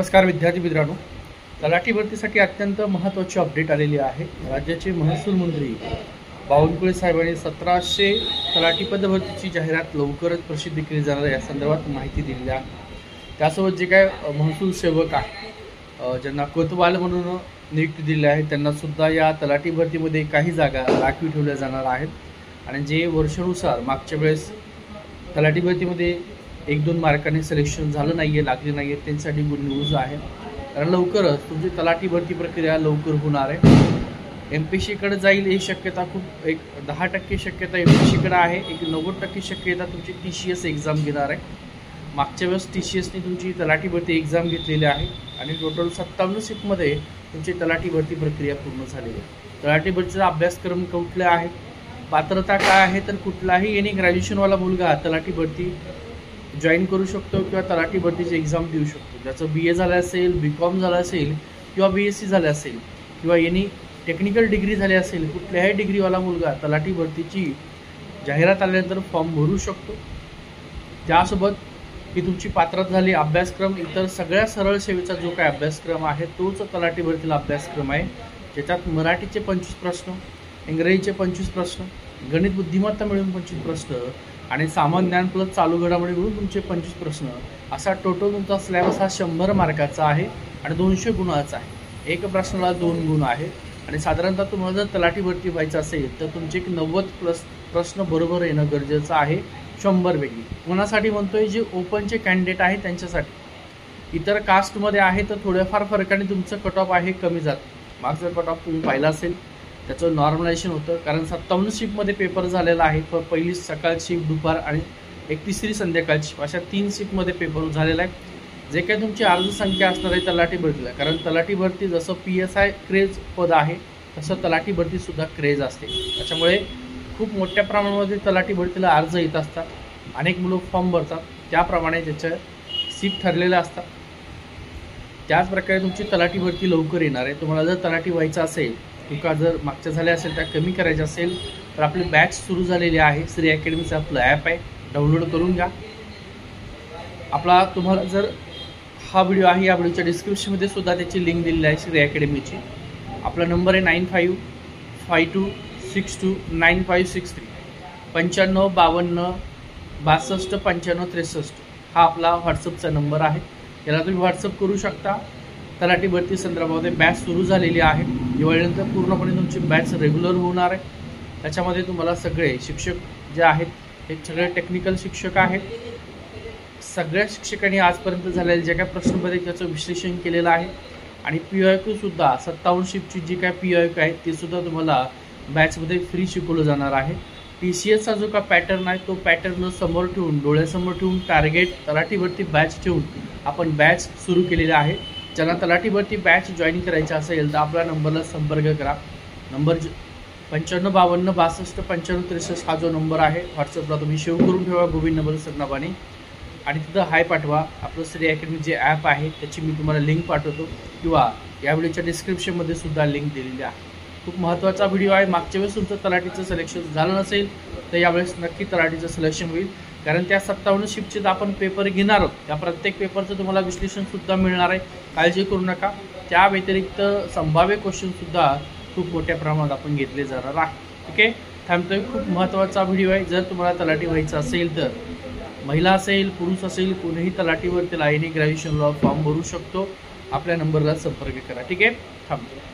नमस्कार विद्यार्थी मित्रांनो, तलाठी भरतीसाठी अत्यंत महत्त्वाची अपडेट आलेली आहे। राज्याचे महसूल मंत्री बावनकुळे साहेबांनी 1700 तलाठी पद भरतीची जाहिरात लवकरच प्रसिद्ध केली जाणार आहे या संदर्भात माहिती दिली आहे। त्यासोबत जे काय महसूल सेवक आहे ज्यांना कोतवाल म्हणून नियुक्ती दिली आहे त्यांना सुद्धा या तलाठी भरतीमध्ये काही जागा राखीव ठेवल्या जाणार आहेत आणि जे वर्षानुसार मागच्या वेळेस तलाठी भरतीमध्ये 1-2 मार्कांनी सिलेक्शन झालं नाही आहे, लागले नाही आहे, त्यांच्यासाठी गुड न्यूज आहे। कारण लवकरच तुमची तलाठी भरती प्रक्रिया लवकर होणार आहे। MPSCकडे जाईल ही शक्यता खूप, एक 10% शक्यता MPSCकडे आहे, एक 90% शक्यता तुमची TCS एक्झाम घेणार आहे। मागच्या वेळेस TCSने तुमची तलाठी भरती एक्झाम घेतलेली आहे आणि टोटल 57 सीटमध्ये तुमची तलाठी भरती प्रक्रिया पूर्ण झालेली आहे। तलाठी भरतीचा अभ्यासक्रम कुठले आहे, पात्रता काय आहे, तर कुठलाही एनी ग्रॅज्युएशनवाला मुलगा तलाठी भरती जॉईन करू शकतो किंवा तलाठी भरतीची एक्झाम देऊ शकतो। ज्याचं BA झालं असेल, BCom झालं असेल किंवा BSc झालं असेल किंवा एनी टेक्निकल डिग्री झाली असेल, कुठल्याही डिग्रीवाला मुलगा तलाठी भरतीची जाहिरात आल्यानंतर फॉर्म भरू शकतो। त्यासोबत की तुमची पात्रता झाली, अभ्यासक्रम इतर सगळ्या सरळ सेवेचा जो काय अभ्यासक्रम आहे तोच तलाठी भरतीला अभ्यासक्रम आहे, ज्याच्यात मराठीचे 25 प्रश्न, इंग्रजीचे 25 प्रश्न, गणित बुद्धिमत्ता मिळून 25 प्रश्न आणि सामान्य ज्ञान प्लस चालू घडामोडी मिळून तुमचे 25 प्रश्न, असा टोटल तुमचा सिलेबस हा 100 मार्काचा आहे आणि 200 गुणाचा आहे। एक प्रश्नाला 2 गुण आहे आणि साधारणतः तुम्हाला जर तलाठी भरती व्हायचं असेल तर तुमचे 90+ प्रश्न बरोबर येणं गरजेचं आहे 100 पैकी। कोणासाठी म्हणतोय, जे ओपनचे कॅन्डिडेट आहे त्यांच्यासाठी। इतर कास्टमध्ये आहे तर थोड्याफार फरकाने तुमचं कट ऑफ आहे कमी जातं। मागचा कट ऑफ तुम्ही पाहिला असेल, त्याचं नॉर्मलायझेशन होतं कारण 57 शिफ्टमध्ये पेपर झालेला आहे। पहिली सकाळची शिफ्ट, दुपार आणि एक तिसरी संध्याकाळची, अशा 3 शिफ्टमध्ये पेपर झालेला आहे। जे काही तुमची अर्ज संख्या असणार आहे तलाठी भरतीला, कारण तलाठी भरती जसं PSI क्रेज पद आहे तसं तलाठी भरतीसुद्धा क्रेज असते, त्याच्यामुळे खूप मोठ्या प्रमाणामध्ये तलाठी भरतीला अर्ज येत असतात, अनेक मुलं फॉर्म भरतात, त्याप्रमाणे त्याच्या सीट ठरलेल्या असतात। त्याचप्रकारे तुमची तलाठी भरती लवकर येणार आहे। तुम्हाला जर तलाठी व्हायचं असेल, तुका जर मागच्या झाल्या असेल त्या कमी करायच्या असेल तर आपली बॅच सुरू झालेली आहे। श्री अकॅडमीचं आपलं ॲप आहे, डाउनलोड करून घ्या। आपला तुम्हाला जर हा व्हिडिओ आहे, या व्हिडिओच्या डिस्क्रिप्शनमध्ये सुद्धा त्याची लिंक दिलेली आहे श्री अकॅडमीची। आपला नंबर आहे 9552629563 9552 62 95 63। हा आपला व्हॉट्सअपचा नंबर आहे, याला तुम्ही व्हॉट्सअप करू शकता। तलाठी भरती संदर्भामध्ये बॅच सुरू झालेली आहे। दिवाळीनंतर पूर्णपणे तुमची बॅच रेग्युलर होणार आहे। त्याच्यामध्ये तुम्हाला सगळे शिक्षक जे आहेत हे सगळे टेक्निकल शिक्षक आहेत। सगळ्या शिक्षकांनी आजपर्यंत झालेले जे काय प्रश्नपत्रिका त्याचं विश्लेषण केलेलं आहे आणि PYQ सुद्धा 57 शिफ्टची जी काय PYQ आहे ते सुद्धा तुम्हाला बॅचमध्ये फ्री शिकवलं जाणार आहे। TCSचा जो का पॅटर्न आहे तो पॅटर्न समोर ठेवून, डोळ्यासमोर ठेवून, टार्गेट तलाठी भरती बॅच ठेवून आपण बॅच सुरू केलेली आहे। ज्यांना तलाठी भरती बॅच जॉईन करायची असेल तर आपल्या नंबरला संपर्क करा। नंबर 9552 62 95 63 हा जो नंबर आहे व्हॉट्सअपला तुम्ही सेव्ह करून ठेवा गोविंद नंबर सरनावाने आणि तिथं हाय पाठवा। आपलं श्री अकॅडमी जे ॲप आहे त्याची मी तुम्हाला लिंक पाठवतो किंवा या व्हिडिओच्या डिस्क्रिप्शनमध्ये सुद्धा लिंक दिलेली आहे। खूप महत्त्वाचा व्हिडिओ आहे। मागच्या वेळेस तुमचं तलाठीचं सिलेक्शन झालं नसेल तर यावेळेस नक्की तलाठीचं सिलेक्शन होईल, कारण त्या 57 शिफ्टचे आपण पेपर घेणार आहोत, त्या प्रत्येक पेपरचं तुम्हाला विश्लेषणसुद्धा मिळणार आहे, काळजी करू नका। त्या व्यतिरिक्त संभाव्य क्वेश्चनसुद्धा खूप मोठ्या प्रमाणात आपण घेतले जाणार आहे। ठीक आहे, थांबतोय। खूप महत्त्वाचा व्हिडिओ आहे। जर तुम्हाला तलाठी व्हायचं असेल तर महिला असेल, पुरुष असेल, कोणीही तलाठीवरती एनी ग्रॅज्युएशनला फॉर्म भरू शकतो। आपल्या नंबरला संपर्क करा। ठीक आहे, थांबतो।